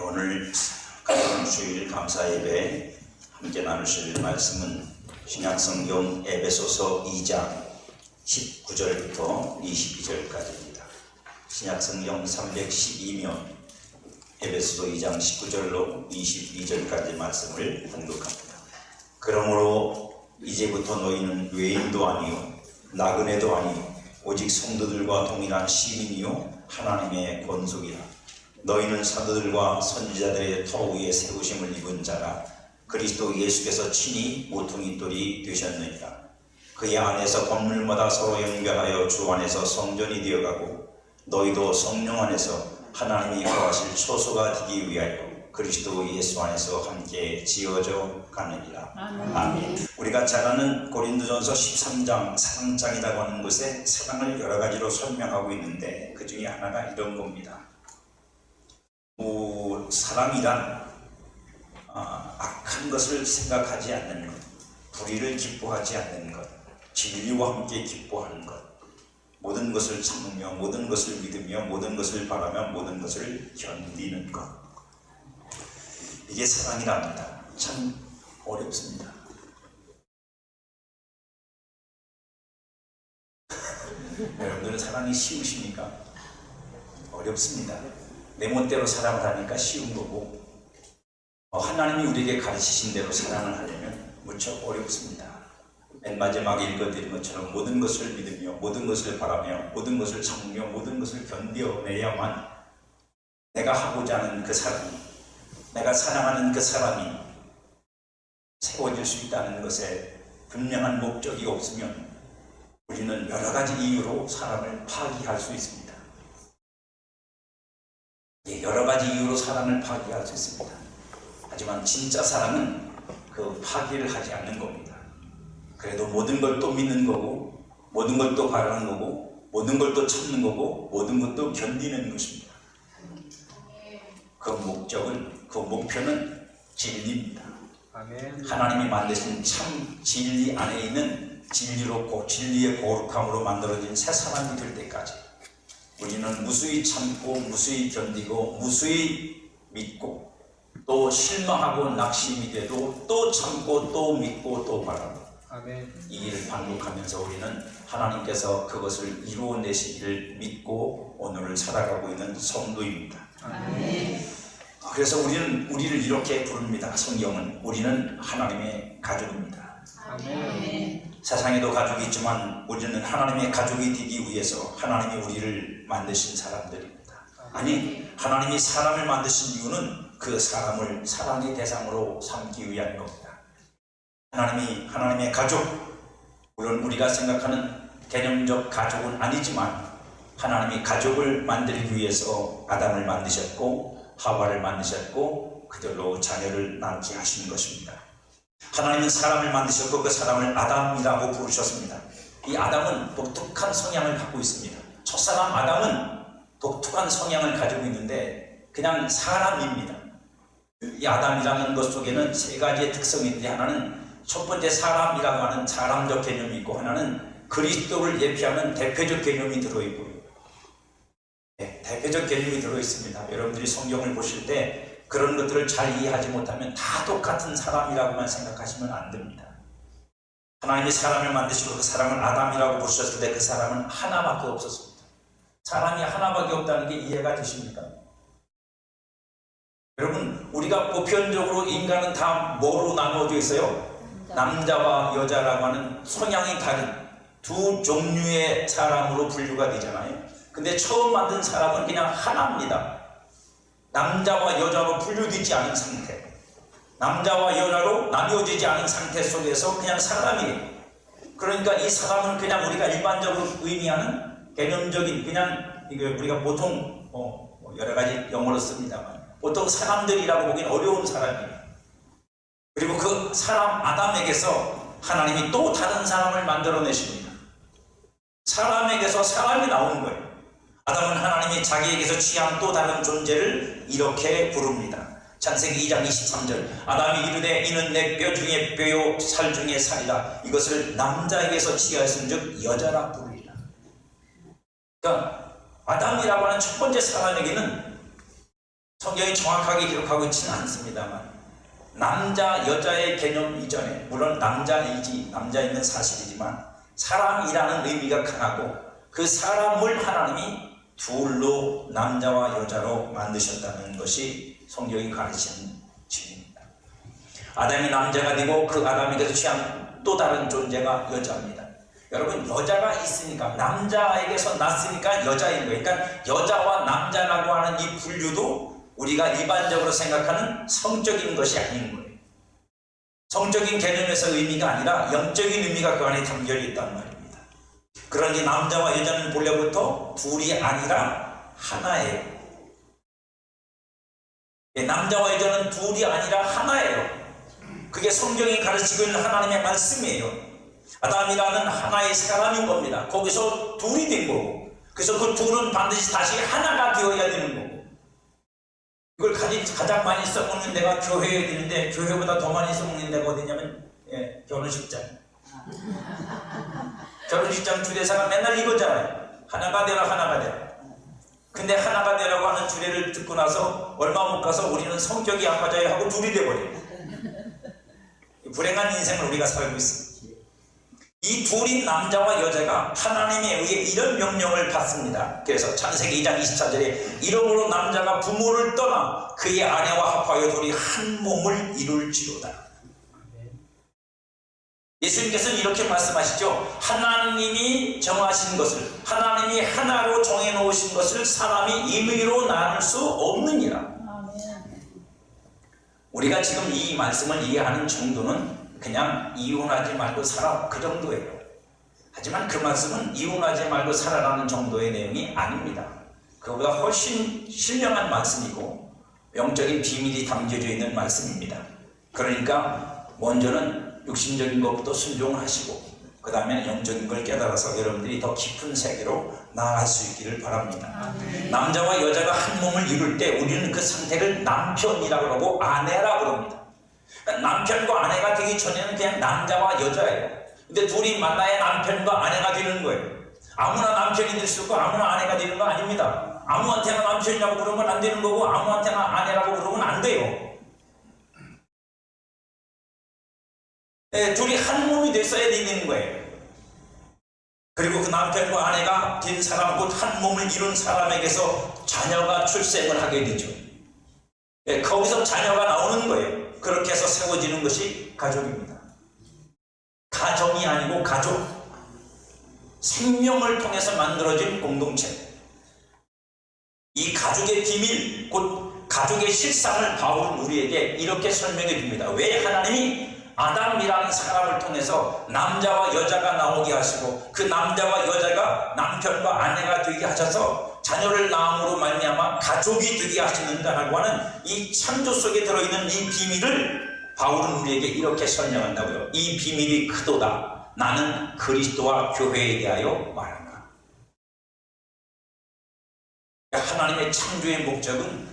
오늘 가정 주일 감사 예배 함께 나누실 말씀은 신약성경 에베소서 2장 19절부터 22절까지입니다. 신약성경 312면 에베소서 2장 19절로 22절까지 말씀을 공독합니다. 그러므로 이제부터 너희는 외인도 아니요 나그네도 아니요 오직 성도들과 동일한 시민이요 하나님의 권속이라. 너희는 사도들과 선지자들의 터 위에 세우심을 입은 자라. 그리스도 예수께서 친히 모퉁이돌이 되셨느니라. 그의 안에서 건물마다 서로 연결하여 주 안에서 성전이 되어가고 너희도 성령 안에서 하나님이 거하실 초소가 되기 위하여 그리스도 예수 안에서 함께 지어져 가느니라. 아멘. 우리가 잘 아는 고린도전서 13장 사랑장이라고 하는 것에 사랑을 여러 가지로 설명하고 있는데 그 중에 하나가 이런 겁니다. 사랑이란 악한 것을 생각하지 않는 것, 불의를 기뻐하지 않는 것, 진리와 함께 기뻐하는 것, 모든 것을 참으며 모든 것을 믿으며 모든 것을 바라며 모든 것을 견디는 것, 이게 사랑이랍니다. 참 어렵습니다. 여러분들은 사랑이 쉬우십니까? 어렵습니다. 내 멋대로 사랑을 하니까 쉬운 거고, 하나님이 우리에게 가르치신 대로 사랑을 하려면 무척 어렵습니다. 맨 마지막에 읽어드린 것처럼 모든 것을 믿으며 모든 것을 바라며 모든 것을 참으며 모든 것을 견뎌내야만 내가 하고자 하는 그 사랑이, 내가 사랑하는 그 사람이 세워질 수 있다는 것에 분명한 목적이 없으면 우리는 여러 가지 이유로 사랑을 파기할 수 있습니다. 여러 가지 이유로 사랑을 파기할 수 있습니다. 하지만 진짜 사랑은 그 파기를 하지 않는 겁니다. 그래도 모든 걸 또 믿는 거고 모든 걸 또 바라는 거고 모든 걸 또 참는 거고 모든 것도 견디는 것입니다. 그 목적은, 그 목표는 진리입니다. 하나님이 만드신 참 진리 안에 있는 진리로 진리의 거룩함으로 만들어진 새 사람이 될 때까지 우리는 무수히 참고 무수히 견디고 무수히 믿고 또 실망하고 낙심이 돼도 또 참고 또 믿고 또 바라고 이 일을 반복하면서 우리는 하나님께서 그것을 이루어내시기를 믿고 오늘을 살아가고 있는 성도입니다. 그래서 우리를 이렇게 부릅니다. 성경은 우리는 하나님의 가족입니다. 세상에도 가족이 있지만 우리는 하나님의 가족이 되기 위해서 하나님이 우리를 만드신 사람들입니다. 아니, 하나님이 사람을 만드신 이유는 그 사람을 사랑의 대상으로 삼기 위한 겁니다. 하나님의 가족, 물론 우리가 생각하는 개념적 가족은 아니지만 하나님이 가족을 만들기 위해서 아담을 만드셨고 하와를 만드셨고 그들로 자녀를 낳게 하신 것입니다. 하나님은 사람을 만드셨고 그 사람을 아담이라고 부르셨습니다. 이 아담은 독특한 성향을 갖고 있습니다. 첫사람 아담은 독특한 성향을 가지고 있는데 그냥 사람입니다. 이 아담이라는 것 속에는 세 가지의 특성이 있는데 하나는 첫 번째 사람이라고 하는 사람적 개념이 있고 하나는 그리스도를 예표하는 대표적 개념이 들어있고요. 대표적 개념이 들어있습니다. 여러분들이 성경을 보실 때 그런 것들을 잘 이해하지 못하면 다 똑같은 사람이라고만 생각하시면 안 됩니다. 하나님이 사람을 만드시고 그 사람을 아담이라고 부르셨을 때 그 사람은 하나밖에 없었습니다. 사람이 하나밖에 없다는 게 이해가 되십니까? 여러분, 우리가 보편적으로 인간은 다 뭐로 나누어져 있어요? 남자와 여자라고 하는 성향이 다른 두 종류의 사람으로 분류가 되잖아요. 근데 처음 만든 사람은 그냥 하나입니다. 남자와 여자로 분류되지 않은 상태, 남자와 여자로 나뉘어지지 않은 상태 속에서 그냥 사람이에요. 그러니까 이 사람은 그냥 우리가 일반적으로 의미하는 개념적인 그냥 우리가 보통 여러 가지 영어로 씁니다만 보통 사람들이라고 보기엔 어려운 사람이에요. 그리고 그 사람 아담에게서 하나님이 또 다른 사람을 만들어내십니다. 사람에게서 사람이 나오는 거예요. 아담은 하나님이 자기에게서 취한 또 다른 존재를 이렇게 부릅니다. 창세기 2장 23절 아담이 이르되 이는 내 뼈 중에 뼈요 살 중에 살이라. 이것을 남자에게서 취하였은즉 여자라 부르리라. 그러니까 아담이라고 하는 첫 번째 사람에게는 성경이 정확하게 기록하고 있지는 않습니다만 남자 여자의 개념 이전에, 물론 남자있는 사실이지만 사람이라는 의미가 강하고 그 사람을 하나님이 둘로 남자와 여자로 만드셨다는 것이 성경이 가르치는 진리입니다. 아담이 남자가 되고 그 아담에게서 취한 또 다른 존재가 여자입니다. 여러분, 여자가 있으니까, 남자에게서 났으니까 여자인 거예요. 그러니까 여자와 남자라고 하는 이 분류도 우리가 일반적으로 생각하는 성적인 것이 아닌 거예요. 성적인 개념에서 의미가 아니라 영적인 의미가 그 안에 담겨 있단 말입니다. 그러니 남자와 여자는 본래부터 둘이 아니라 하나예요. 남자와 여자는 둘이 아니라 하나예요. 그게 성경이 가르치고 있는 하나님의 말씀이에요. 아담이라는 하나의 사람인 겁니다. 거기서 둘이 된 거고, 그래서 그 둘은 반드시 다시 하나가 되어야 되는 거고, 이걸 가장 많이 써먹는 데가 교회에 있는데, 교회보다 더 많이 써먹는 데가 어디냐면 결혼식장. 결혼식장 주례사가 맨날 이거잖아요. 하나가 되라, 하나가 되라. 근데 하나가 되라고 하는 주례를 듣고 나서 얼마 못 가서 우리는 성격이 안 맞아요 하고 둘이 돼버려요. 불행한 인생을 우리가 살고 있습니다. 이 둘인 남자와 여자가 하나님에 의해 이런 명령을 받습니다. 그래서 창세기 2장 24절에 이러므로 남자가 부모를 떠나 그의 아내와 합하여 둘이 한 몸을 이룰지로다. 예수님께서는 이렇게 말씀하시죠. 하나님이 정하신 것을, 하나님이 하나로 정해놓으신 것을 사람이 임의로 나눌 수 없느니라. 우리가 지금 이 말씀을 이해하는 정도는 그냥 이혼하지 말고 살아, 그 정도예요. 하지만 그 말씀은 이혼하지 말고 살아라는 정도의 내용이 아닙니다. 그보다 훨씬 신령한 말씀이고 영적인 비밀이 담겨져 있는 말씀입니다. 그러니까 먼저는 육신적인 것부터 순종하시고 그 다음에 영적인 걸 깨달아서 여러분들이 더 깊은 세계로 나아갈 수 있기를 바랍니다. 남자와 여자가 한 몸을 이룰 때 우리는 그 상태를 남편이라고 그러고 아내라고 그럽니다. 남편과 아내가 되기 전에는 그냥 남자와 여자예요. 근데 둘이 만나야 남편과 아내가 되는 거예요. 아무나 남편이 될 수 있고 아무나 아내가 되는 거 아닙니다. 아무한테나 남편이라고 그러면 안 되는 거고 아무한테나 아내라고 그러면 안 돼요. 둘이 한 몸이 됐어야 되는 거예요. 그리고 그 남편과 아내가 된 사람, 곧 한 몸을 이룬 사람에게서 자녀가 출생을 하게 되죠. 거기서 자녀가 나오는 거예요. 그렇게 해서 세워지는 것이 가족입니다. 가정이 아니고 가족, 생명을 통해서 만들어진 공동체. 이 가족의 비밀, 곧 가족의 실상을 바울은 우리에게 이렇게 설명해 줍니다. 왜 하나님이 아담이라는 사람을 통해서 남자와 여자가 나오게 하시고 그 남자와 여자가 남편과 아내가 되게 하셔서 자녀를 낳음으로 말미암아 가족이 되게 하시는다라고 하는 이 창조 속에 들어있는 이 비밀을 바울은 우리에게 이렇게 설명한다고요. 이 비밀이 크도다. 나는 그리스도와 교회에 대하여 말한다. 하나님의 창조의 목적은,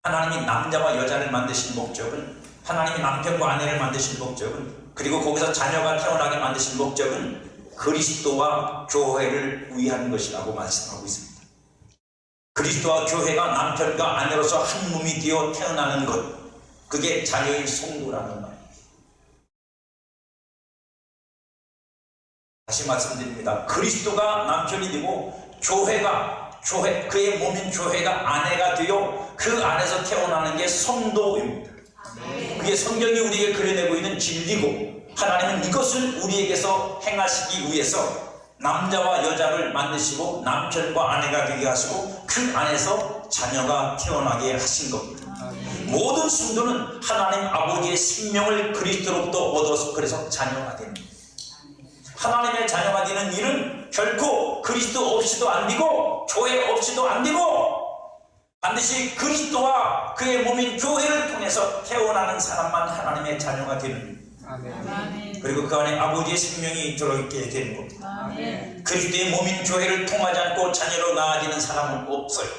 하나님이 남자와 여자를 만드신 목적은, 하나님이 남편과 아내를 만드신 목적은, 그리고 거기서 자녀가 태어나게 만드신 목적은 그리스도와 교회를 위한 것이라고 말씀하고 있습니다. 그리스도와 교회가 남편과 아내로서 한 몸이 되어 태어나는 것, 그게 자녀의 성도라는 말입니다. 다시 말씀드립니다. 그리스도가 남편이 되고 그의 몸인 교회가 아내가 되어 그 안에서 태어나는 게 성도입니다. 그게 성경이 우리에게 그려내고 있는 진리고, 하나님은 이것을 우리에게서 행하시기 위해서 남자와 여자를 만드시고 남편과 아내가 되게 하시고 그 안에서 자녀가 태어나게 하신 겁니다. 모든 성도는 하나님 아버지의 생명을 그리스도로부터 얻어서 그래서 자녀가 됩니다. 하나님의 자녀가 되는 일은 결코 그리스도 없이도 안 되고 교회 없이도 안 되고 반드시 그리스도와 그의 몸인 교회를 통해서 태어나는 사람만 하나님의 자녀가 되는, 아멘. 그리고 그 안에 아버지의 생명이 들어있게 되는 겁니다. 아멘. 그리스도의 몸인 교회를 통하지 않고 자녀로 나아지는 사람은 없어요.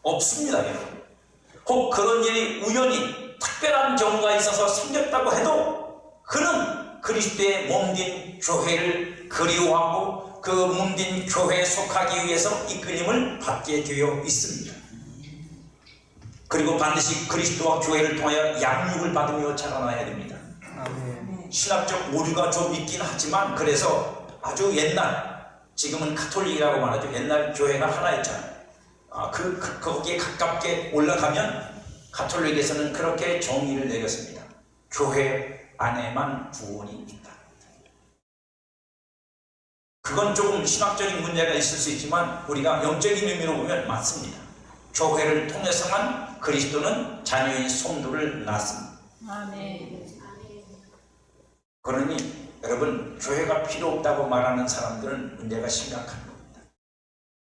없습니다. 여러분. 혹 그런 일이 우연히 특별한 경우가 있어서 생겼다고 해도 그는 그리스도의 몸된 교회를 그리워하고 그 몸된 교회에 속하기 위해서 이끌림을 받게 되어 있습니다. 그리고 반드시 그리스도와 교회를 통하여 양육을 받으며 자라나야 됩니다. 아멘. 신학적 오류가 좀 있긴 하지만 그래서 아주 옛날, 지금은 가톨릭이라고 말하죠. 옛날 교회가 하나였잖아요. 거기에 가깝게 올라가면 가톨릭에서는 그렇게 정의를 내렸습니다. 교회 안에만 구원이 있다. 그건 조금 신학적인 문제가 있을 수 있지만 우리가 영적인 의미로 보면 맞습니다. 교회를 통해서만 그리스도는 자녀인 성도를 낳습니다. 아멘. 그러니 여러분, 교회가 필요 없다고 말하는 사람들은 문제가 심각한 겁니다.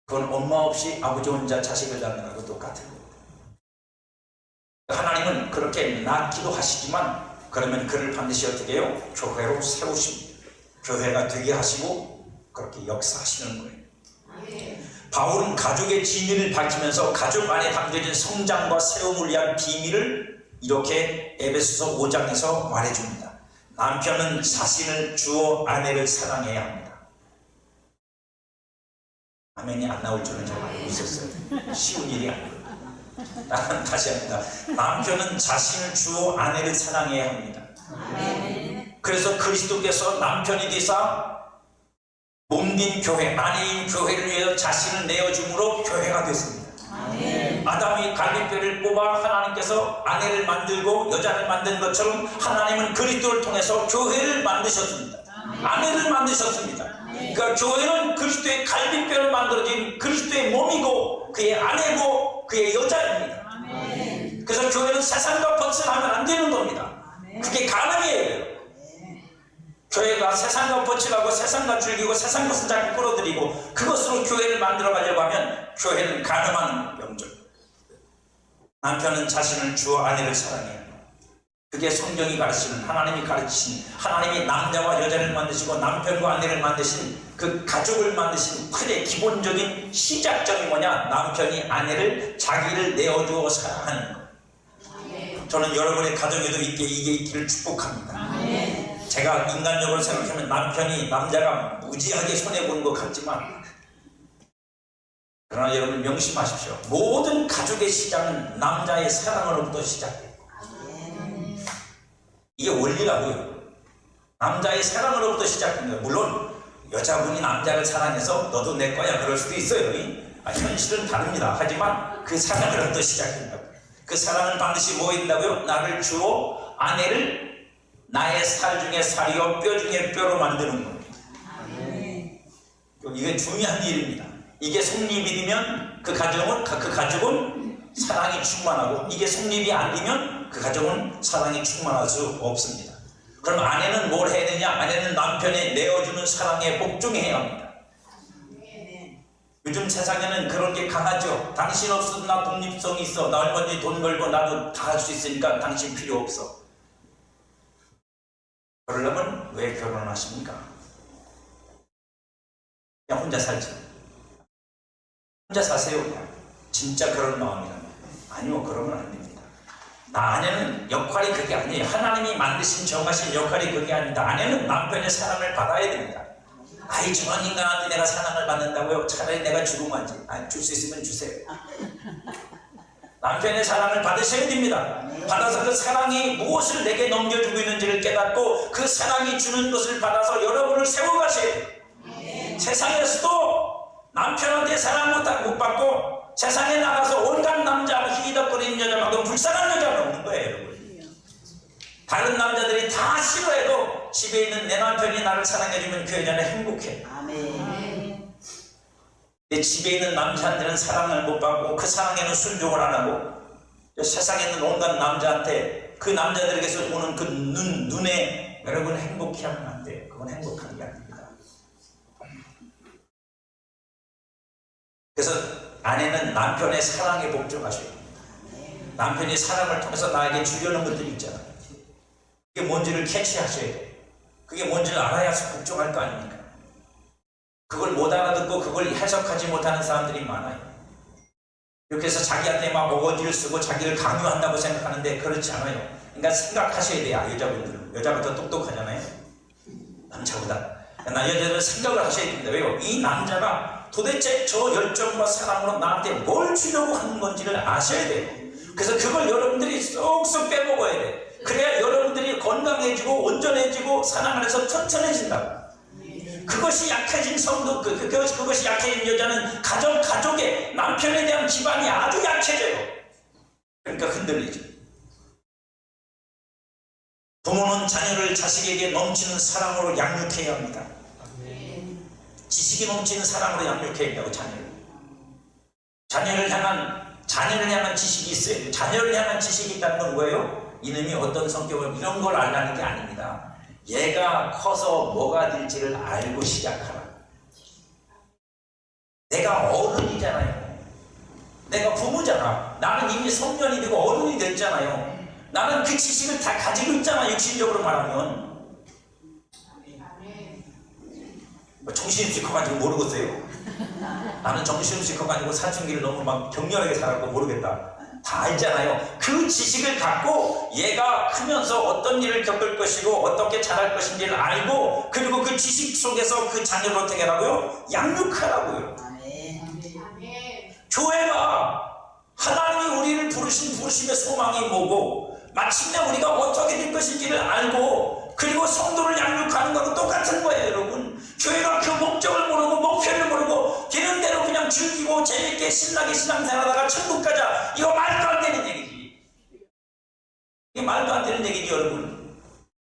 그건 엄마 없이 아버지 혼자 자식을 낳는 거하고 똑같은 겁니다. 하나님은 그렇게 낳기도 하시지만 그러면 그를 반드시 어떻게 해요? 교회로 세우십니다. 교회가 되게 하시고 그렇게 역사하시는 거예요. 바울은 가족의 진리를 밝히면서 가족 안에 담겨진 성장과 세움을 위한 비밀을 이렇게 에베소서 5장에서 말해줍니다. 남편은 자신을 주어 아내를 사랑해야 합니다. 아멘이 안 나올 줄은 잘 알고 있었어요. 쉬운 일이 아니에요. 다시 합니다. 남편은 자신을 주어 아내를 사랑해야 합니다. 그래서 그리스도께서 남편이 되사 몸된 교회, 아내인 교회를 위해서 자신을 내어줌으로 교회가 됐습니다. 아담이 갈빗뼈를 뽑아 하나님께서 아내를 만들고 여자를 만든 것처럼 하나님은 그리스도를 통해서 교회를 만드셨습니다. 아내를 만드셨습니다. 그러니까 교회는 그리스도의 갈빗뼈로 만들어진 그리스도의 몸이고 그의 아내고 그의 여자입니다. 그래서 교회는 세상과 번성하면 안 되는 겁니다. 그게 가능해요. 교회가 세상과 번칠하고 세상과 즐기고 세상 것을 자꾸 끌어들이고 그것으로 교회를 만들어 가려고 하면 교회는 가늠한 명절. 남편은 자신을 주어 아내를 사랑해야 합니다. 그게 성경이 가르치는, 하나님이 가르치신, 하나님이 남자와 여자를 만드시고 남편과 아내를 만드신 그 가족을 만드신 틀의 기본적인 시작점이 뭐냐? 남편이 아내를 자기를 내어주어 사랑하는 것. 저는 여러분의 가정에도 이게 있기를 축복합니다. 제가 인간적으로 생각하면 남편이 남자가 무지하게 손해보는 것 같지만 그러나 여러분 명심하십시오. 모든 가족의 시작은 남자의 사랑으로부터 시작돼요. 이게 원리라고요. 남자의 사랑으로부터 시작된 거예요. 물론 여자분이 남자를 사랑해서 너도 내 거야 그럴 수도 있어요. 현실은 다릅니다. 하지만 그 사랑으로부터 시작된다고요. 그 사랑은 반드시 뭐 있다고요? 나를 주어 아내를 나의 살 중에 살이요 뼈 중에 뼈로 만드는 겁니다. 이게 중요한 일입니다. 이게 성립이 되면 그 가족은 사랑이 충만하고 이게 성립이 안 되면 그 가족은 사랑이 충만할 수 없습니다. 그럼 아내는 뭘 해야 되냐? 아내는 남편의 내어주는 사랑에 복종해야 합니다. 요즘 세상에는 그런 게 강하죠. 당신 없어도 나 독립성이 있어. 나 얼마든지 돈 벌고 나도 다 할 수 있으니까 당신 필요 없어. 그러려면 왜 결혼하십니까? 그냥 혼자 살지. 혼자 사세요. 그냥. 진짜 그런 마음이라면. 아니요, 그러면 안 됩니다. 아내는 역할이 그게 아니에요. 하나님이 만드신 정하신 역할이 그게 아닙니다. 아내는 남편의 사랑을 받아야 됩니다. 아이, 저런 인간한테 내가 사랑을 받는다고요? 차라리 내가 죽으면 하지. 줄 수 있으면 주세요. 남편의 사랑을 받으셔야 됩니다. 받아서 그 사랑이 무엇을 내게 넘겨주고 있는지를 깨닫고 그 사랑이 주는 것을 받아서 여러분을 세워가셔야 돼요. 세상에서도 남편한테 사랑 못 받고 세상에 나가서 온갖 남자, 희덕거리는 여자만큼 불쌍한 여자가 없는 거예요, 여러분. 다른 남자들이 다 싫어해도 집에 있는 내 남편이 나를 사랑해주면 그 여자는 행복해. 내 집에 있는 남자한테는 사랑을 못 받고 그 사랑에는 순종을 안 하고 세상에 있는 온갖 남자한테 그 남자들에게서 오는 그 눈에 여러분 행복해 하면 안 돼요. 그건 행복한 게 아닙니다. 그래서 아내는 남편의 사랑에 복종하셔야 됩니다. 남편이 사랑을 통해서 나에게 주려는 것들이 있잖아요. 그게 뭔지를 캐치하셔야 돼요. 그게 뭔지를 알아야 복종할 거 아닙니까? 그걸 못 알아듣고 그걸 해석하지 못하는 사람들이 많아요. 이렇게 해서 자기한테 막 어거지를 쓰고 자기를 강요한다고 생각하는데 그렇지 않아요. 그러니까 생각하셔야 돼요. 여자분들은. 여자가 더 똑똑하잖아요. 남자보다. 여자들은 생각을 하셔야 됩니다. 왜요? 이 남자가 도대체 저 열정과 사랑으로 나한테 뭘 주려고 하는 건지를 아셔야 돼요. 그래서 그걸 여러분들이 쏙쏙 빼먹어야 돼. 그래야 여러분들이 건강해지고 온전해지고 사랑 안에서 튼튼해진다고. 그것이 약해진 성도, 그것이 약해진 여자는 가족의 남편에 대한 기반이 아주 약해져요. 그러니까 흔들리죠. 부모는 자녀를 자식에게 넘치는 사랑으로 양육해야 합니다. 지식이 넘치는 사랑으로 양육해야 한다고. 자녀를 향한 지식이 있어야 돼요. 자녀를 향한 지식이 있다는 건 뭐예요? 이놈이 어떤 성격을, 이런 걸 알라는 게 아닙니다. 얘가 커서 뭐가 될지를 알고 시작하라. 내가 어른이잖아요. 내가 부모잖아. 나는 이미 성년이 되고 어른이 됐잖아요. 나는 그 지식을 다 가지고 있잖아. 육신적으로 말하면. 정신없이 커가지고 모르겠어요. 나는 정신없이 커가지고 사춘기를 너무 막 격렬하게 살았고 모르겠다. 다 알잖아요. 그 지식을 갖고 얘가 크면서 어떤 일을 겪을 것이고 어떻게 자랄 것인지를 알고, 그리고 그 지식 속에서 그 자녀를 어떻게 하라고요? 양육하라고요. 교회가 하나님이 우리를 부르신 부르심의 소망이 뭐고 마침내 우리가 어떻게 될 것인지를 알고, 그리고 성도를 양육하는 거하고 똑같은 거예요. 여러분, 교회가 그 목적을 모르고 목표를 모르고 되는 대로 그냥 즐기고 재밌게 신나게 신앙생활하다가 천국 가자, 이거 말도 안 되는 얘기지. 이게 말도 안 되는 얘기지. 여러분,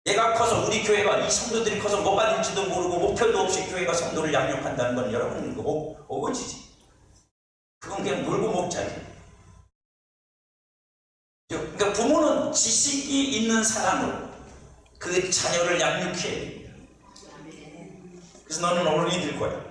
얘가 커서, 우리 교회가, 이 성도들이 커서 뭐가 될지도 모르고 목표도 없이 교회가 성도를 양육한다는 건 여러분 이거 오거지지. 그건 그냥 놀고 먹자지. 그러니까 부모는 지식이 있는 사람으로 그 자녀를 양육해야 됩니다. 그래서 너는 어른이 될 거야.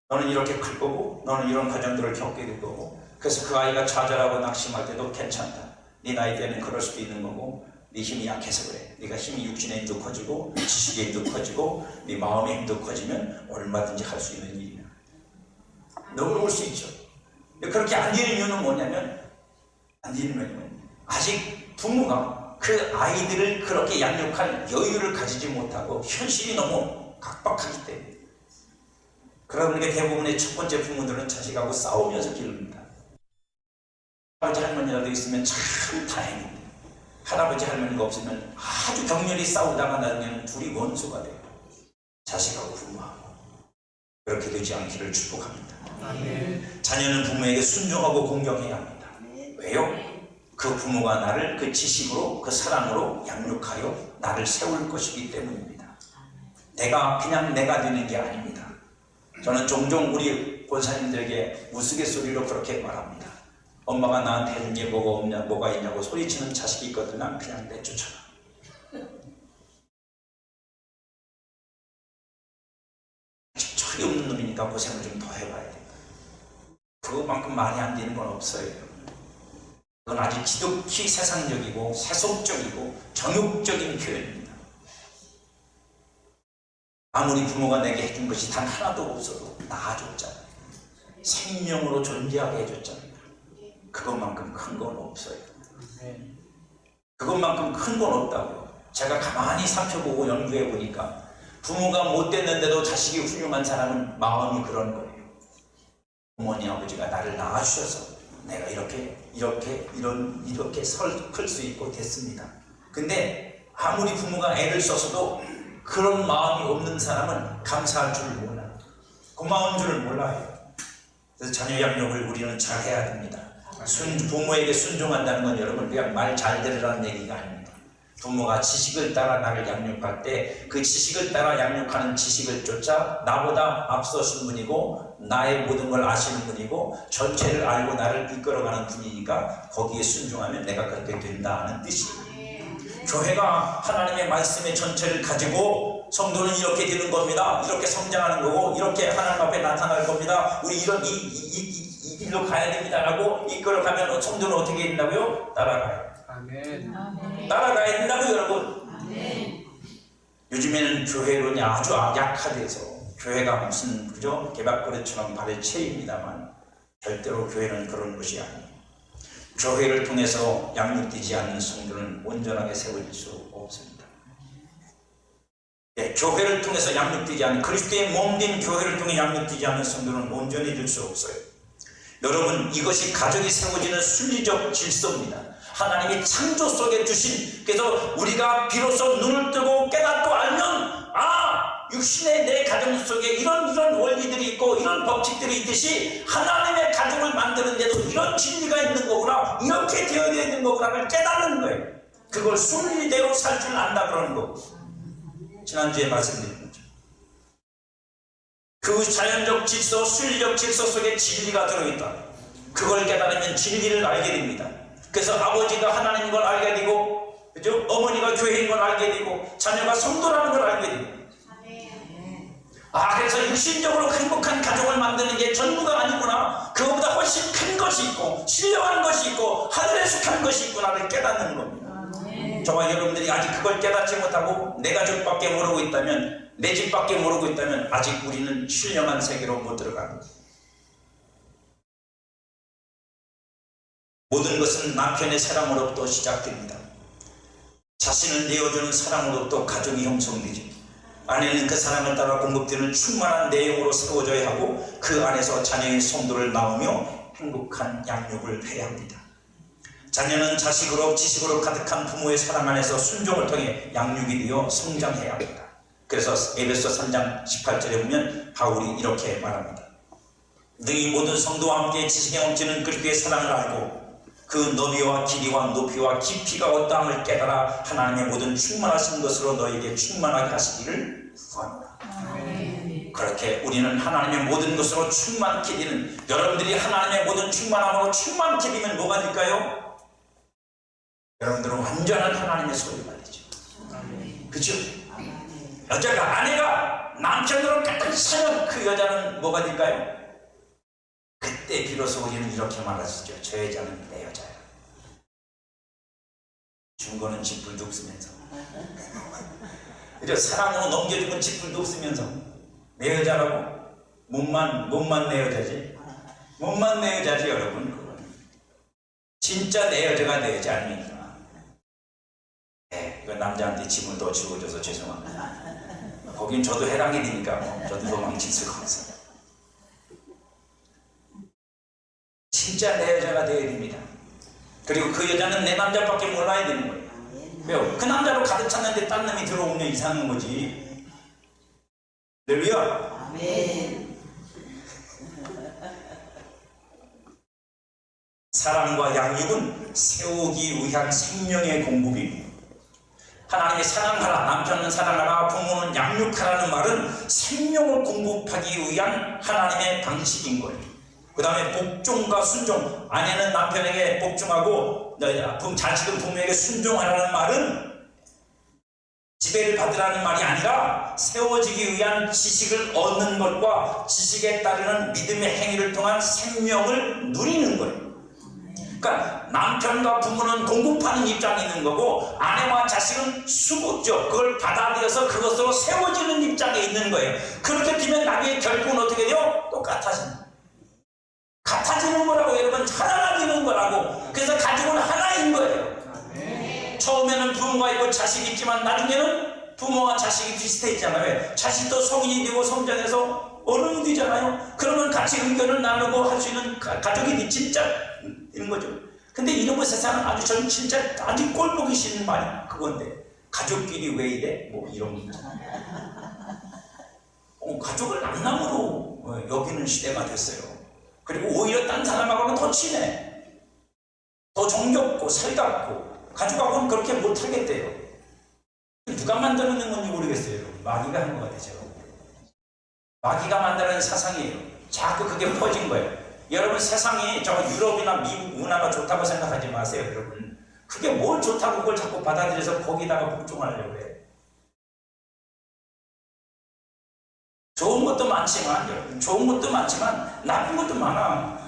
너는 이렇게 클 거고, 너는 이런 과정들을 겪게 될 거고, 그래서 그 아이가 좌절하고 낙심할 때도 괜찮다. 네 나이 때는 그럴 수도 있는 거고, 네 힘이 약해서 그래. 네가 힘이 육신의 힘도 커지고 지식의 힘도 커지고 네 마음의 힘도 커지면 얼마든지 할 수 있는 일이야. 넘어올 수 있죠. 그렇게 안 되는 이유는 뭐냐면, 아직 부모가 그 아이들을 그렇게 양육할 여유를 가지지 못하고 현실이 너무 각박하기 때문에. 그러다 보니까 대부분의 첫 번째 부모들은 자식하고 싸우면서 기릅니다. 할아버지 할머니라도 있으면 참 다행입니다. 할아버지 할머니가 없으면 아주 격렬히 싸우다가 나중에는 둘이 원수가 돼요. 자식하고 부모하고. 그렇게 되지 않기를 축복합니다. 자녀는 부모에게 순종하고 공경해야 합니다. 왜요? 그 부모가 나를 그 지식으로, 그 사랑으로 양육하여 나를 세울 것이기 때문입니다. 그냥 내가 되는 게 아닙니다. 저는 종종 우리 권사님들에게 우스갯소리로 그렇게 말합니다. 엄마가 나한테 해준 게 뭐가 있냐고 소리치는 자식이 있거든. 난 그냥 내쫓아라. 철이 없는 놈이니까 고생을 좀 더 해봐야 돼. 그것만큼 말이 안 되는 건 없어요. 그건 아주 지독히 세상적이고 세속적이고 정욕적인 표현입니다. 아무리 부모가 내게 해준 것이 단 하나도 없어도 낳아줬잖아요. 생명으로 존재하게 해줬잖아요. 그것만큼 큰 건 없어요. 그것만큼 큰 건 없다고요. 제가 가만히 살펴보고 연구해 보니까 부모가 못됐는데도 자식이 훌륭한 사람은 마음이 그런 거예요. 부모니 아버지가 나를 낳아주셔서 내가 이렇게 클 수 있고 됐습니다. 근데 아무리 부모가 애를 써서도 그런 마음이 없는 사람은 감사할 줄 몰라요. 고마운 줄 몰라요. 그래서 자녀 양육을 우리는 잘 해야 됩니다. 부모에게 순종한다는 건 여러분 그냥 말 잘 들으라는 얘기가 아닙니다. 부모가 지식을 따라 나를 양육할 때 그 지식을 따라 양육하는 지식을 쫓아 나보다 앞서신 분이고 나의 모든 걸 아시는 분이고 전체를 알고 나를 이끌어가는 분이니까 거기에 순종하면 내가 그렇게 된다는 뜻이에요. 교회가 하나님의 말씀의 전체를 가지고 성도는 이렇게 되는 겁니다. 이렇게 성장하는 거고 이렇게 하나님 앞에 나타날 겁니다. 우리 이런 이 길로 가야 됩니다 라고 이끌어가면 성도는 어떻게 된다고요? 따라가요. 아멘. 따라가야 된다고요, 여러분. 아멘. 요즘에는 교회론이 아주 약화돼서 교회가 무슨 그죠? 개밥그릇처럼 발에 채입니다만 절대로 교회는 그런 것이 아니에요. 교회를 통해서 양육되지 않는 성도는 온전하게 세워질 수 없습니다. 네, 교회를 통해서 양육되지 않는 그리스도의 몸된 교회를 통해 양육되지 않는 성도는 온전해질 수 없어요. 여러분, 이것이 가정이 세워지는 순리적 질서입니다. 하나님이 창조 속에 주신, 그래서 우리가 비로소 눈을 뜨고 깨닫고 알면, 육신의 내 가정 속에 이런 원리들이 있고 이런 법칙들이 있듯이 하나님의 가정을 만드는데도 이런 진리가 있는 거구나, 이렇게 되어야 되는 거구나를 깨닫는 거예요. 그걸 순리대로 살 줄 안다 그러는 거고, 지난주에 말씀드린 거죠. 그 자연적 질서, 순리적 질서 속에 진리가 들어있다. 그걸 깨달으면 진리를 알게 됩니다. 그래서 아버지가 하나님인 걸 알게 되고, 그죠? 어머니가 교회인 걸 알게 되고, 자녀가 성도라는 걸 알게 되고. 그래서 육신적으로 행복한 가족을 만드는 게 전부가 아니구나. 그거보다 훨씬 큰 것이 있고, 신령한 것이 있고, 하늘에 속한 것이 있구나를 깨닫는 겁니다. 저와 여러분들이 아직 그걸 깨닫지 못하고 내 가족밖에 모르고 있다면, 내 집밖에 모르고 있다면 아직 우리는 신령한 세계로 못 들어갑니다. 모든 것은 남편의 사랑으로부터 시작됩니다. 자신을 내어주는 사랑으로부터 가족이 형성되죠. 아내는 그 사랑을 따라 공급되는 충만한 내용으로 세워져야 하고, 그 안에서 자녀의 성도를 낳으며 행복한 양육을 해야 합니다. 자녀는 자식으로 지식으로 가득한 부모의 사랑 안에서 순종을 통해 양육이 되어 성장해야 합니다. 그래서 에베소 3장 18절에 보면 바울이 이렇게 말합니다. 너희 모든 성도와 함께 지식에 넘치는 그리스도의 사랑을 알고 그 너비와 길이와 높이와 깊이가 어떠함을 깨달아 하나님의 모든 충만하신 것으로 너에게 충만하게 하시기를 구합니다. 그렇게 우리는 하나님의 모든 것으로 충만케 되는, 여러분들이 하나님의 모든 충만함으로 충만케 되면 뭐가 될까요? 여러분들은 완전한 하나님의 소유가 되죠. 그렇죠? 여자가, 아내가 남편으로 가득 차면 그 여자는 뭐가 될까요? 그때 비로소 우리는 이렇게 말하시죠. 저 여자는 내 여자야. 준 거는 짓불도 없으면서, 사랑으로 넘겨주면 짓불도 없으면서 내 여자라고? 몸만 내 여자지? 몸만 내 여자지 여러분. 그건 진짜 내 여자가 내 여자 아닙니까? 그 남자한테 짐을 더 지워줘서 죄송합니다. 거긴 저도 해당이 되니까 저도 도망칠 수가 없어요. 진짜 내 여자가 되어야 됩니다. 그리고 그 여자는 내 남자밖에 몰라야 되는 거예요. 왜요? 그 남자로 가득 찼는데 딴 놈이 들어오면 이상한 거지. 할렐루야. 아멘. 사랑과 양육은 세우기 위한 생명의 공급입니다. 하나님의 사랑하라, 남편은 사랑하라, 부모는 양육하라는 말은 생명을 공급하기 위한 하나님의 방식인 거예요. 그 다음에 복종과 순종, 아내는 남편에게 복종하고 자식은 부모에게 순종하라는 말은 지배를 받으라는 말이 아니라 세워지기 위한 지식을 얻는 것과 지식에 따르는 믿음의 행위를 통한 생명을 누리는 거예요. 그러니까 남편과 부모는 공급하는 입장이 있는 거고, 아내와 자식은 수급죠. 그걸 받아들여서 그것으로 세워지는 입장에 있는 거예요. 그렇게 되면 나중에 결국은 어떻게 돼요? 같아지는 거라고. 여러분, 하나가 되는 거라고. 그래서 가족은 하나인 거예요. 처음에는 부모가 있고 자식이 있지만 나중에는 부모와 자식이 비슷해지잖아요. 자식도 성인이 되고 성장해서 어른이 되잖아요. 그러면 같이 의견을 나누고 할 수 있는 가족이 진짜 있는 거죠. 근데 이놈의 세상은 저는 진짜 아주 꼴 보기 싫은 말이 그건데, 가족끼리 왜 이래? 이런 문제. 가족을 남남으로 여기는 시대가 됐어요. 그리고 오히려 딴 사람하고는 더 친해, 더 정겹고 살갑고. 가족하고는 그렇게 못하겠대요. 누가 만들어낸 건지 모르겠어요. 마귀가 한 것 같아요. 마귀가 만드는 사상이에요. 자꾸 그게 퍼진 거예요. 여러분, 세상이 유럽이나 미국 문화가 좋다고 생각하지 마세요. 여러분, 그게 뭘 좋다고 그걸 자꾸 받아들여서 거기다가 복종하려고 해요. 좋은 것도 많지만 나쁜 것도 많아.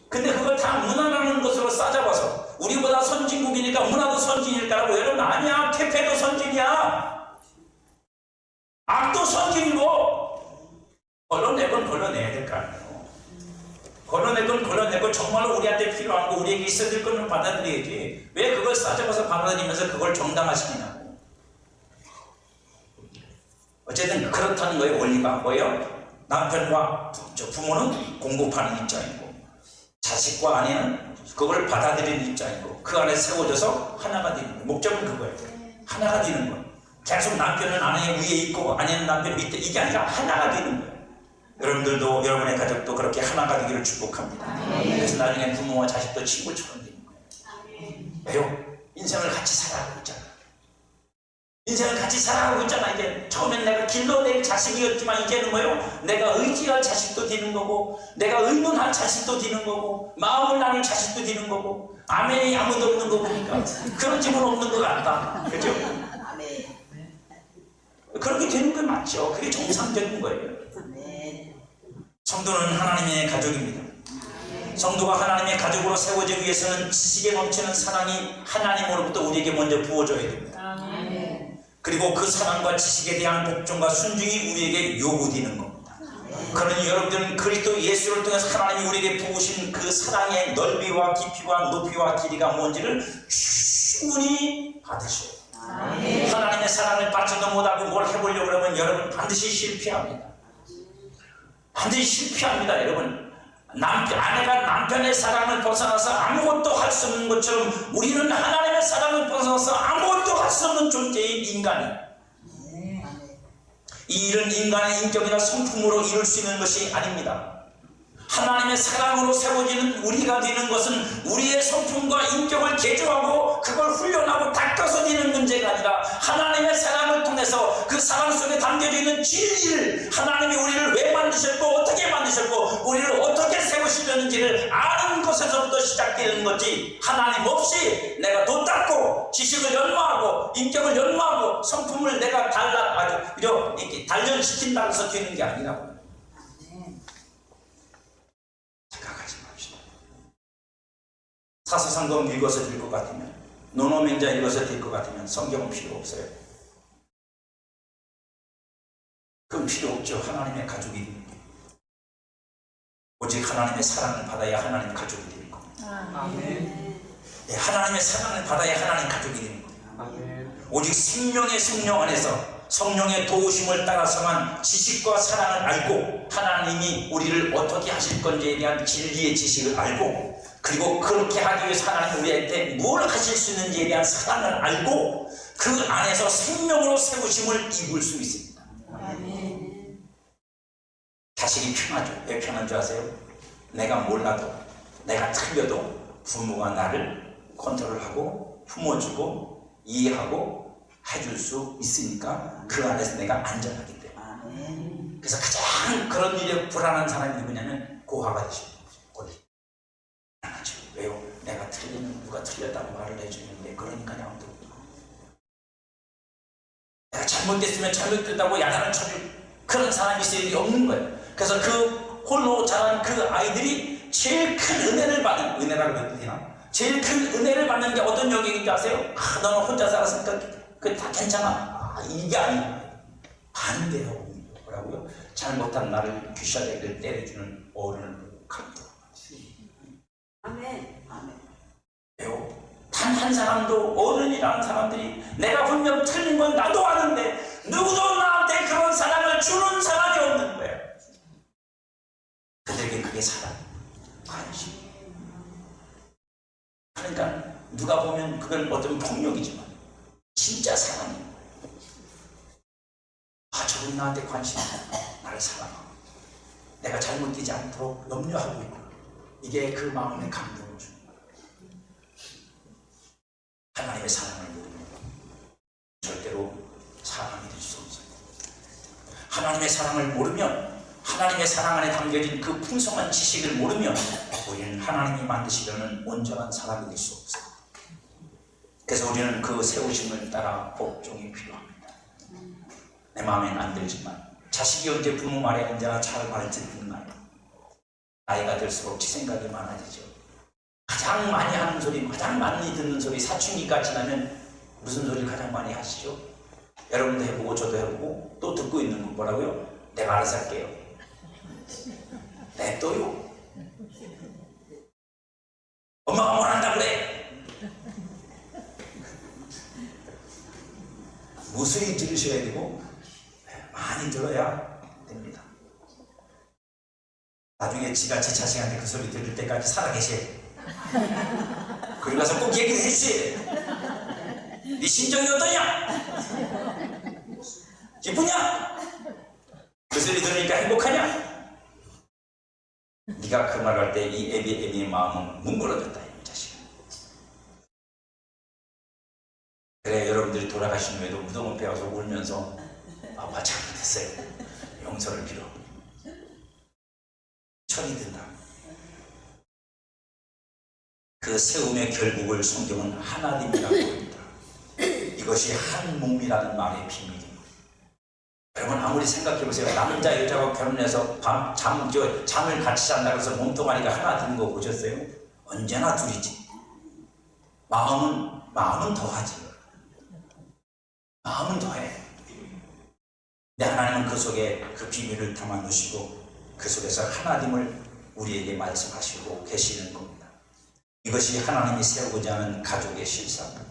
근데 그걸 다 문화라는 것으로 싸잡아서 우리보다 선진국이니까 문화도 선진일까라고. 여러분, 아니야. 태폐도 선진이야. 악도 선진이고. 걸러내야 될 거 아니에요. 걸러내고 정말로 우리한테 필요한 거, 우리에게 있어야 될 거는 받아들여야지. 왜 그걸 싸잡아서 받아들이면서 그걸 정당화시키냐고. 어쨌든 그렇다는 거예요. 원리가 뭐예요? 남편과 부모는 공급하는 입장이고, 자식과 아내는 그걸 받아들이는 입장이고 그 안에 세워져서 하나가 되는 거예요. 목적은 그거예요. 하나가 되는 거예요. 계속 남편은 아내 위에 있고 아내는 남편 밑에, 이게 아니라 하나가 되는 거예요. 여러분들도 여러분의 가족도 그렇게 하나가 되기를 축복합니다. 그래서 나중에 부모와 자식도 친구처럼 되는 거예요. 왜요? 인생을 같이 살아가고 있잖아. 인생을 같이 살아가고 있잖아. 이제 처음엔 내가 길러낼 자식이었지만 이제는 뭐요? 내가 의지할 자식도 되는 거고, 내가 의논할 자식도 되는 거고, 마음을 나눌 자식도 되는 거고. 아멘이 아무도 없는 거 보니까 그런 집은 없는 것 같다. 그죠? 그렇게 되는 게 맞죠. 그게 정상적인 거예요. 성도는 하나님의 가족입니다. 성도가 하나님의 가족으로 세워지기 위해서는 지식에 넘치는 사랑이 하나님으로부터 우리에게 먼저 부어져야 됩니다. 그리고 그 사랑과 지식에 대한 복종과 순종이 우리에게 요구되는 겁니다. 그러니 여러분들은 그리스도 예수를 통해서 하나님이 우리에게 부으신 그 사랑의 넓이와 깊이와 높이와 길이가 뭔지를 충분히 받으셔야 돼요. 하나님의 사랑을 받지도 못하고 뭘 해보려고 그러면 여러분 반드시 실패합니다. 반드시 실패합니다. 여러분, 아내가 남편의 사랑을 벗어나서 아무것도 할 수 없는 것처럼 우리는 하나님의 사랑을 벗어나서 아무것도 할 수 없는 존재인 인간이에요. 이 일은 인간의 인격이나 성품으로 이룰 수 있는 것이 아닙니다. 하나님의 사랑으로 세워지는 우리가 되는 것은 우리의 성품과 인격을 개조하고 그걸 훈련하고 닦아서 되는 문제가 아니라 하나님의 사랑을 통해서 그 사랑 속에 담겨져 있는 진리를, 하나님이 우리를 왜 만드셨고 어떻게 만드셨고 우리를 어떻게 세우시려는지를 아는 것에서부터 시작되는 거지, 하나님 없이 내가 돈 닦고 지식을 연마하고 인격을 연마하고 성품을 내가 이렇게 단련시킨다고 해서 되는 게 아니라고. 사사상금 읽어서 될 것 같으면, 논어맹자 읽어서 될 것 같으면 성경은 필요 없어요. 그건 필요 없죠. 하나님의 가족이 되는 게. 오직 하나님의 사랑을 받아야 하나님의 가족이 되는 겁니다. 아멘. 네, 하나님의 사랑을 받아야 하나님의 가족이 되는 겁니다. 아멘. 오직 생명의 성령 안에서 성령의 도우심을 따라서만 지식과 사랑을 알고 하나님이 우리를 어떻게 하실 건지에 대한 진리의 지식을 알고, 그리고 그렇게 하기 위해서 하나님 우리한테 뭘 하실 수 있는지에 대한 사랑을 알고 그 안에서 생명으로 세우심을 입을 수 있습니다. 아멘. 자식이 편하죠. 왜 편한 줄 아세요? 내가 몰라도, 내가 틀려도 부모가 나를 컨트롤하고 품어주고 이해하고 해줄 수 있으니까 그 안에서 내가 안전하기 때문에. 아멘. 그래서 가장 그런 일에 불안한 사람이 누구냐면 고아가 되십니다. 왜요? 내가 틀리면 누가 틀렸다고 말을 해주는데 그러니까 그냥 내가 잘못됐으면 잘못됐다고 야단을 쳐줄 그런 사람이 있을 일이 없는 거예요. 그래서 그 홀로 자란 그 아이들이 제일 큰 은혜를 받는, 은혜라고 해도 되나? 제일 큰 은혜를 받는 게 어떤 영역인지 아세요? 너는 혼자 살았으니까 그 다 괜찮아. 이게 아니에요. 반대요. 뭐라고요? 잘못한 나를 귀샤대기를 때려주는 어른을 보고 감동. 아멘. 아멘. 왜요? 단 한 사람도, 어른이라는 사람들이 내가 분명 틀린 건 나도 아는데 누구도 나한테 그런 사랑을 주는 사람이 없는 거예요. 그들에게 그게 사랑, 관심. 그러니까 누가 보면 그건 어떤 폭력이지만 진짜 사랑이에요. 저분 나한테 관심 있고 나를 사랑하고 내가 잘못되지 않도록 염려하고 있고, 이게 그 마음에 감동을 주는 거예요. 하나님의 사랑을 모르면 절대로 사랑이 될 수 없어요. 하나님의 사랑을 모르면, 하나님의 사랑 안에 담겨진 그 풍성한 지식을 모르면 우리는 하나님이 만드시려는 온전한 사람이 될 수 없어요. 그래서 우리는 그 세우심을 따라 복종이 필요합니다. 내 마음에는 안 들지만 자식이 언제 부모 말에 언제나 잘 말 듣나요? 나이가 들수록 지 생각이 많아지죠. 가장 많이 하는 소리, 가장 많이 듣는 소리, 사춘기가 지나면 무슨 소리를 가장 많이 하시죠? 여러분도 해보고 저도 해보고 또 듣고 있는 거 뭐라고요? 내가 알아서 할게요. 냅둬요. 엄마가 뭘 한다 그래? 무수히 들으셔야 되고 많이 들어야 됩니다. 나중에 지가 제 자식한테 그 소리 들을 때까지 살아계셔야 돼. 그리고 가서 꼭 얘기를 해주세요. 네 심정이 어떠냐? 기쁘냐? 그 소리 들으니까 행복하냐? 네가 그 말할 때 이 애비의 마음은 뭉그러졌다 이 자식아. 그래 여러분들이 돌아가신 후에도 무덤을 배워서 울면서 아빠 잘못했어요. 용서를 빌어. 철이 든다. 그 세움의 결국을 성경은 하나님이라고 합니다. 이것이 한 몸이라는 말의 비밀입니다. 여러분 아무리 생각해보세요. 남자 여자가 결혼해서 잠을 같이 잔다고 해서 몸뚱아리가 하나 되는 거 보셨어요? 언제나 둘이지. 마음은 더하지. 마음은 더해. 근데 하나님은 그 속에 그 비밀을 담아 놓으시고 그 속에서 하나님을 우리에게 말씀하시고 계시는 겁니다. 이것이 하나님이 세우고자 하는 가족의 실사입니다.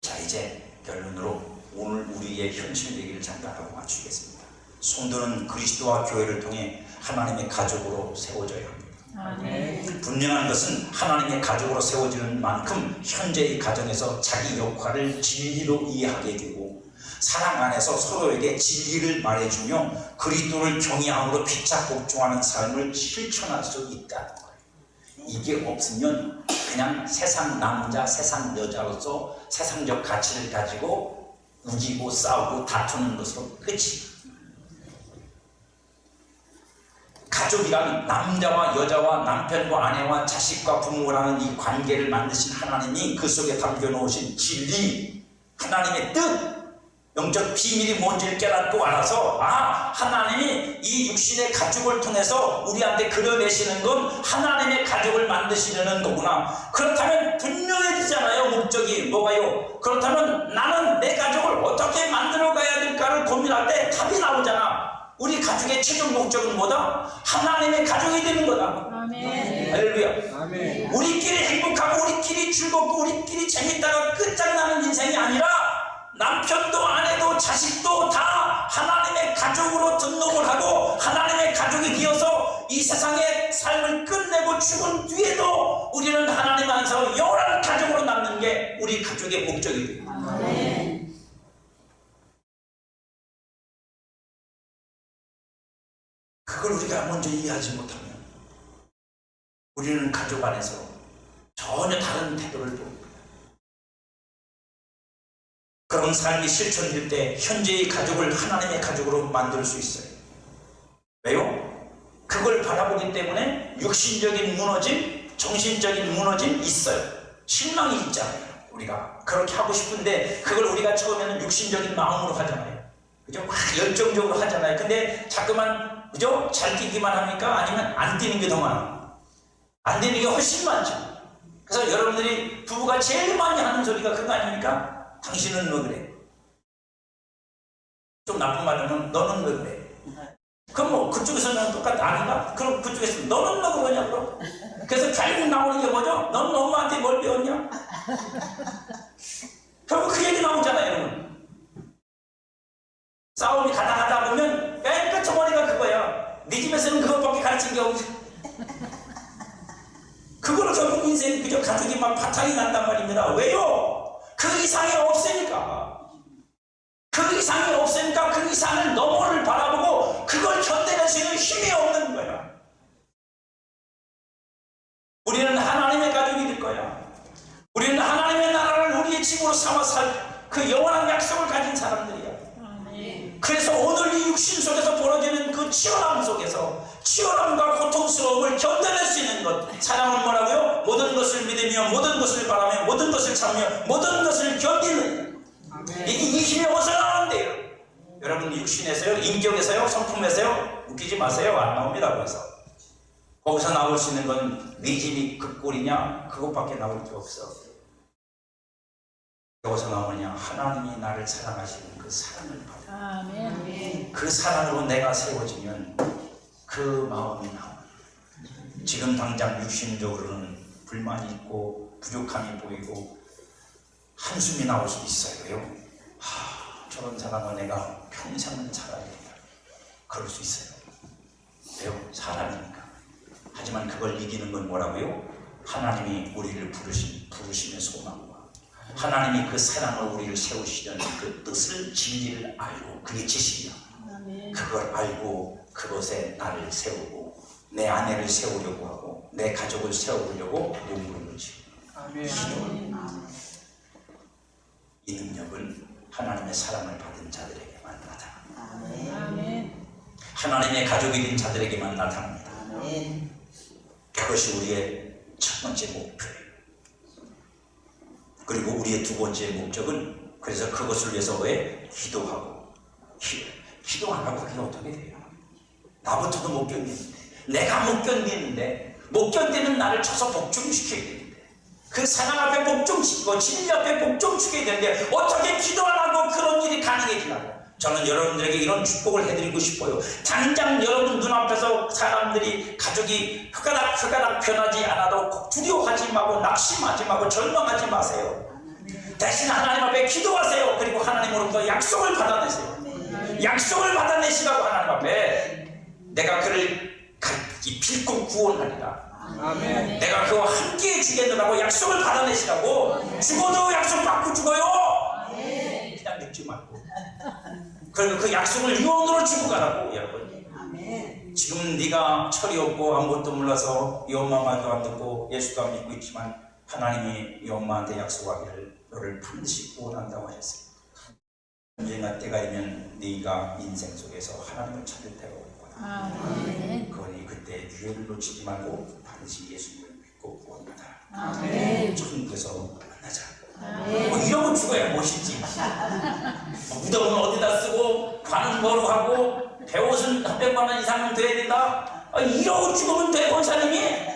자 이제 결론으로 오늘 우리의 현실 얘기를 잠깐 하고 마치겠습니다. 성도는 그리스도와 교회를 통해 하나님의 가족으로 세워져야 합니다. 아멘. 분명한 것은 하나님의 가족으로 세워지는 만큼 현재의 가정에서 자기 역할을 진리로 이해하게 되고 사랑 안에서 서로에게 진리를 말해주며 그리스도를 경외함으로 피차 복종하는 삶을 실천할 수 있다는 거예요. 이게 없으면 그냥 세상 남자, 세상 여자로서 세상적 가치를 가지고 우기고 싸우고 다투는 것으로 끝이. 가족이란 남자와 여자와 남편과 아내와 자식과 부모라는 이 관계를 만드신 하나님이 그 속에 담겨놓으신 진리, 하나님의 뜻, 영적 비밀이 뭔지를 깨닫고 알아서 하나님이 이 육신의 가족을 통해서 우리한테 그려내시는 건 하나님의 가족을 만드시려는 거구나. 그렇다면 분명해지잖아요. 목적이 뭐가요? 그렇다면 나는 내 가족을 어떻게 만들어 가야 될까를 고민할 때 답이 나오잖아. 우리 가족의 최종 목적은 뭐다? 하나님의 가족이 되는 거다. 아멘. 할렐루야. 아멘. 우리끼리 행복하고 우리끼리 즐겁고 우리끼리 재밌다가 끝장나는 인생이 아니라 남편도 아내도 자식도 다 하나님의 가족으로 등록을 하고 하나님의 가족이 되어서 이 세상의 삶을 끝내고 죽은 뒤에도 우리는 하나님 안에서 영원한 가족으로 남는 게 우리 가족의 목적이 됩니다. 아멘. 그걸 우리가 먼저 이해하지 못하면 우리는 가족 안에서 전혀 다른 태도를 보입니다. 그런 삶이 실천될 때 현재의 가족을 하나님의 가족으로 만들 수 있어요. 왜요? 그걸 바라보기 때문에 육신적인 무너짐, 정신적인 무너짐 있어요. 실망이 있잖아요. 우리가 그렇게 하고 싶은데 그걸 우리가 처음에는 육신적인 마음으로 하잖아요. 그죠? 막 열정적으로 하잖아요. 근데 자꾸만 그죠? 잘 뛰기만 합니까? 아니면 안 뛰는 게 더 많아? 안 뛰는 게 훨씬 많죠. 그래서 여러분들이 부부가 제일 많이 하는 소리가 그거 아닙니까? 당신은 왜 그래? 좀 나쁜 말하면 너는 왜 그래? 그럼 뭐 그쪽에서는 똑같아 아닌가? 그럼 그쪽에서 너는 왜 그러냐 그럼? 그래서 결국 나오는 게 뭐죠? 넌 엄마한테 뭘 배웠냐? 결국 그 얘기 나오잖아요 여러분. 싸움이 가다 보면 맨 끝머리가 그거야. 네 집에서는 그것밖에 가르친 게 없지. 그거로 결국 인생 그저 가족이 막 파탄이 난단 말입니다. 왜요? 그 이상이 없으니까. 그 이상이 없으니까 그 이상을 너머를 바라보고 그걸 견뎌낼 수 있는 힘이 없는 거야. 우리는 하나님의 가족이 될 거야. 우리는 하나님의 나라를 우리의 집으로 삼아 살 그 영원한 약속을 가진 사람들이야. 그래서 오늘 이 육신 속에서 벌어지는 그 치열함 속에서 치열함과 고통스러움을 견뎌낼 수 있는 것. 사랑은 뭐라고요? 모든 것을 믿으며 모든 것을 바라며 모든 것을 참으며 모든 것을 견디는. 이 힘이 어디서 나오는데요? 여러분 육신에서요? 인격에서요? 성품에서요? 웃기지 마세요. 안 나옵니다. 그래서 거기서 나올 수 있는 건 네 집이 그 꼴이냐? 그것밖에 나올 게 없어. 여기서 나오느냐? 하나님이 나를 사랑하시는 그 사랑을 받아. 아멘. 그 사랑으로 내가 세워지면 그 마음이 나와. 지금 당장 육신적으로는 불만이 있고 부족함이 보이고 한숨이 나올 수 있어요. 저런 사람은 내가 평생은 살아야 된다. 그럴 수 있어요. 왜요? 사람이니까. 하지만 그걸 이기는 건 뭐라고요? 하나님이 우리를 부르시는 소망과 하나님이 그 사랑을 우리를 세우시려는 그 뜻을, 진리를 알고, 그게 지식이야. 그걸 알고 그것에 나를 세우고 내 아내를 세우려고 하고 내 가족을 세우려고 몸부림을 치고 이 능력은 하나님의 사랑을 받은 자들에게만 나타납니다. 하나님의 가족이 된 자들에게만 나타납니다. 그것이 우리의 첫 번째 목표예요. 그리고 우리의 두 번째 목적은, 그래서 그것을 위해서 왜? 기도하고. 기도 안 하고 그게 어떻게 돼요? 나부터도 못 견디는데, 내가 못 견디는데, 못 견디는 나를 쳐서 복종시켜야 되는데, 그 사랑 앞에 복종시키고 진리 앞에 복종시켜야 되는데 어떻게 기도 안 하고 그런 일이 가능해지냐고. 저는 여러분들에게 이런 축복을 해드리고 싶어요. 당장 여러분 눈앞에서 사람들이, 가족이 휘가닥 변하지 않아도 두려워하지 마고 낙심하지 마고 절망하지 마세요. 대신 하나님 앞에 기도하세요. 그리고 하나님으로부터 약속을 받아내세요. 약속을 받아내시라고. 하나님 앞에 내가 그를 빌고 구원하리라. 아멘. 내가 그와 함께 해주겠느라고 약속을 받아내시라고. 죽어도 약속 받고 죽어요. 그냥 믿지 말고. 그리고 그 약속을 유언으로 주고 가라고. 여러분, 지금 네가 철이 없고 아무것도 몰라서 이 엄마 말도 안 듣고 예수도 안 믿고 있지만 하나님이 이 엄마한테 약속하기를 너를 반드시 구원한다고 하셨어요. 언젠가 때가 되면 네가 인생 속에서 하나님을 찾을 때가 올 거다. 그러니 그때 기회를 놓치지 말고 반드시 예수님을 믿고 구원하다. 천국에서 만나자. 이러고 죽어야 멋있지. 무덤은 어디다 쓰고 관은 뭐로 하고 배옷은 300만 원 이상은 돼야 된다. 이러고 죽으면 돼, 권사님이?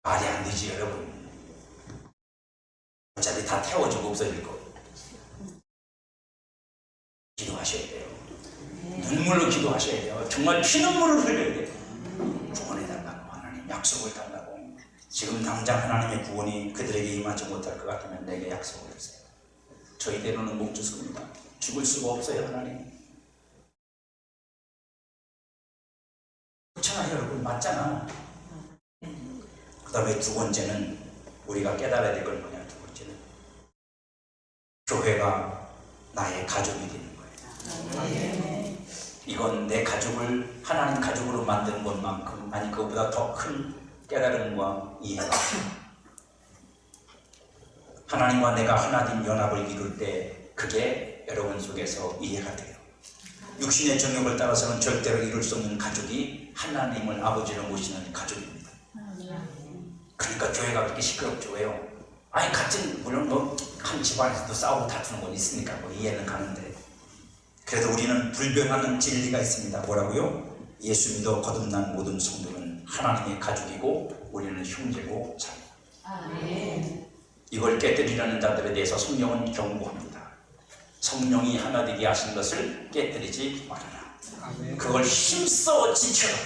말이 안 되지, 여러분. 어차피 다 태워주고 없어질 거. 기도하셔야 돼요. 눈물로 기도하셔야 돼요. 정말 피눈물을 흘려야 돼요. 구원해달라고, 하나님 약속을 달라고. 지금 당장 하나님의 구원이 그들에게 임하지 못할 것 같으면 내게 약속을 주세요. 저희대로는 못 죽습니다. 죽을 수가 없어요, 하나님. 그렇잖아요, 여러분. 맞잖아. 그 다음에 두 번째는 우리가 깨달아야 될 건 뭐냐. 두 번째는 교회가 나의 가족이 되는 거예요. 이건 내 가족을 하나님 가족으로 만드는 것만큼, 아니 그것보다 더 큰 깨달음과 이해가, 하나님과 내가 하나님 연합을 이룰 때 그게 여러분 속에서 이해가 돼요. 육신의 정욕을 따라서는 절대로 이룰 수 없는 가족이 하나님을 아버지로 모시는 가족입니다. 그러니까 교회가 그렇게 시끄럽죠. 왜요? 아니 같은, 물론 뭐 한 집안에서도 싸우고 다투는 건 있으니까 뭐 이해는 가는데, 그래도 우리는 불변하는 진리가 있습니다. 뭐라고요? 예수 믿어 거듭난 모든 성도는 하나님의 가족이고 우리는 형제고 자매. 이걸 깨뜨리려는 자들에 대해서 성령은 경고합니다. 성령이 하나 되게 하신 것을 깨뜨리지 말아라. 그걸 힘써 지켜라.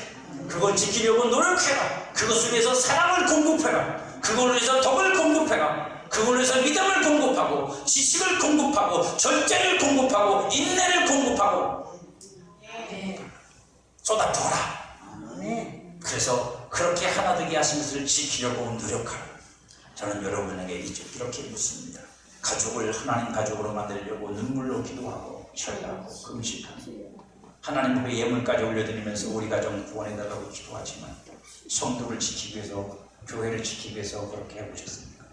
그걸 지키려고 노력해라. 그것을 위해서 사랑을 공급해라. 그걸 위해서 덕을 공급해라. 그걸 위해서 믿음을 공급하고 지식을 공급하고 절제를 공급하고 인내를 공급하고 쏟아부어라. 그래서 그렇게 하나 되게 하신 것을 지키려고 노력하라. 저는 여러분에게 이렇게 묻습니다. 가족을 하나님 가족으로 만들려고 눈물로 기도하고 철야하고 금식하고 하나님 앞에 예물까지 올려드리면서 우리 가정 구원해달라고 기도하지만 성도를 지키기 위해서, 교회를 지키기 위해서 그렇게 해보셨습니까?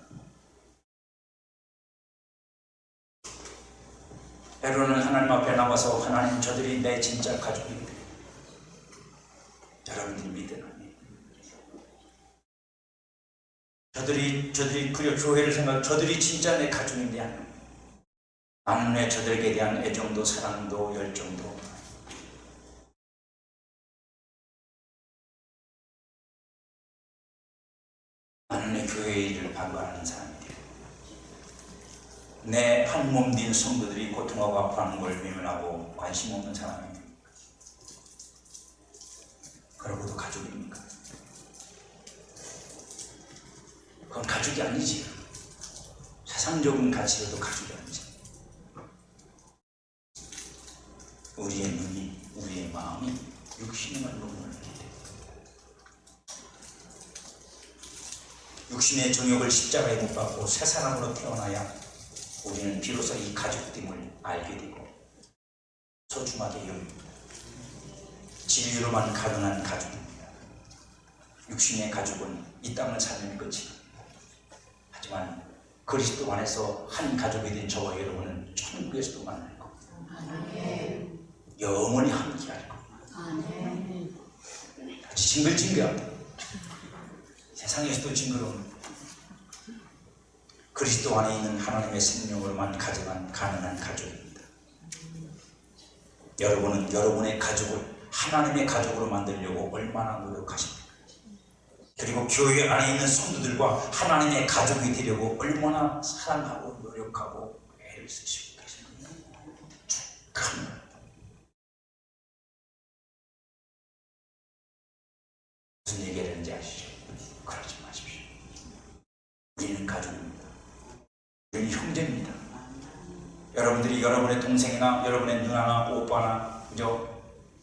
때로는 하나님 앞에 나와서 하나님, 저들이 내 진짜 가족인데 여러분들이 믿으라니. 저들이 그려 교회를 생각, 저들이 진짜 내 가족인데 아니야. 나는 왜 저들에게 대한 애정도 사랑도 열정도, 나는 왜 교회의 일을 반발하는 사람이야. 내 한 몸 된 성도들이 고통하고 아파하는 걸 외면하고 관심 없는 사람입니까? 그러고도 가족입니까? 그건 가족이 아니지. 세상적인 가치로도 가족이 아니지. 우리의 눈이, 우리의 마음이 육신임을 눈물을 흘리게 됩니다. 육신의 정욕을 십자가에 못 박고 새 사람으로 태어나야 우리는 비로소 이 가족됨을 알게 되고 소중하게 여깁니다. 진리로만 가능한 가족입니다. 육신의 가족은 이 땅을 사는 끝입니다. 하지만 그리스도 안에서 한 가족이 된 저와 여러분은 천국에서도 만날 겁니다. 영원히 함께할 겁니다. 같이 징글징글합니다. 세상에서도 징그러운 그리스도 안에 있는 하나님의 생명으로만 가능한 가족입니다. 여러분은 여러분의 가족을 하나님의 가족으로 만들려고 얼마나 노력하십니까? 그리고 교회 안에 있는 성도들과 하나님의 가족이 되려고 얼마나 사랑하고 노력하고 애를 쓰시고 계십니까? 축하합니다. 무슨 얘기를 하는지 아시죠? 그러지 마십시오. 우리는 가족입니다. 우리는 형제입니다. 여러분들이 여러분의 동생이나 여러분의 누나나 오빠나 그저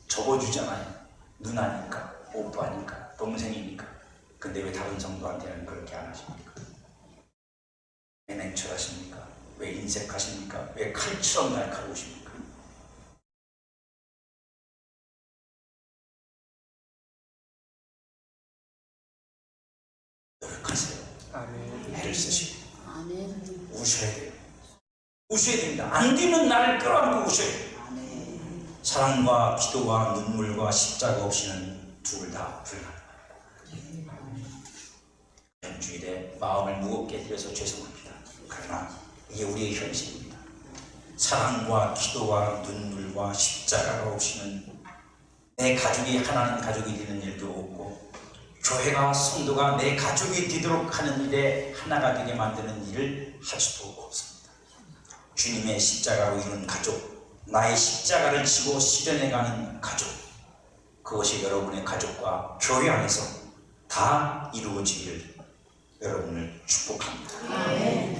적어주잖아요. 누나니까, 오빠니까, 동생이니까. 근데 왜 다른 성도한테는 그렇게 안 하십니까? 왜 냉철하십니까? 왜 인색하십니까? 왜 칼처럼 날카로우십니까? 노력하세요. 애를 쓰시고 우셔야 돼요. 우셔야 됩니다. 안 되면 나를 끌어안고 우셔야 돼요. 사랑과 기도와 눈물과 십자가 없이는 둘 다 불가능합니다. 주일에 마음을 무겁게 드려서 죄송합니다. 그러나 이게 우리의 현실입니다. 사랑과 기도와 눈물과 십자가가 없이는 내 가족이 하나님 가족이 되는 일도 없고 교회가 성도가 내 가족이 되도록 하는 일에 하나가 되게 만드는 일을 할 수도 없습니다. 주님의 십자가로 이룬 가족, 나의 십자가를 지고 실현해가는 가족, 그것이 여러분의 가족과 교회 안에서 다 이루어지기를 여러분을 축복합니다.